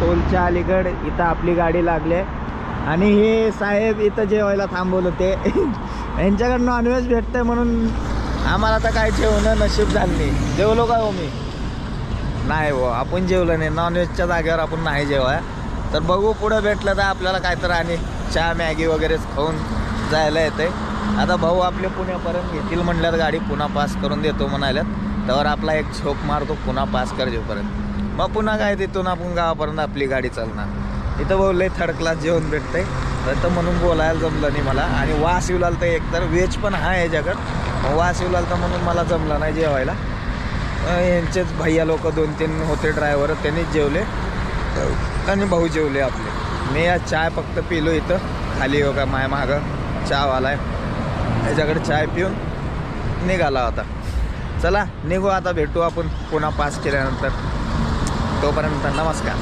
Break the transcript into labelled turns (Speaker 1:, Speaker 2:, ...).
Speaker 1: टोलच्या अलीकड इथं आपली गाडी लागली आहे. आणि हे साहेब इथं जेवायला थांबवलं ते यांच्याकडं नॉनव्हेज भेटतंय म्हणून आम्हाला तर काय जेवणं नशीब झालं नाही. जेवलो का हो मी नाही हो, आपण जेवलं नाही. नॉनव्हेजच्या जागेवर आपण नाही जेवाय. तर बघू पुढं भेटलं तर आपल्याला काय तर आणि चहा मॅगी वगैरेच खाऊन जायला येते. आता भाऊ आपले पुण्यापर्यंत घेतील म्हणल्यात गाडी, पुन्हा पास करून देतो म्हणाल्यात. त्यावर आपला एक झोप मारतो पुन्हा पास कर जेवपर्यंत. मग पुन्हा काय तिथून आपण गावापर्यंत आपली गाडी चालणार. इथं बोलले थर्ड क्लास जेवण भेटतंय तर म्हणून बोलायला जमलं नाही मला. आणि वास येऊ लागलं तर एकतर व्हेज पण आहे याच्याकडं, वास येऊ लागलं म्हणून मला जमलं नाही जेवायला. यांचेच भैया लोक 2-3 होते ड्रायव्हर, त्यांनीच जेवले आणि भाऊ जेवले आपले. मी आज चाय फक्त पिलो इथं खाली हो का माय मागं चहावाला आहे, याच्याकडे चाय पिऊन निघाला होता. चला निघू आता, भेटू आपण पुन्हा पास केल्यानंतर. तोपर्यंत नमस्कार.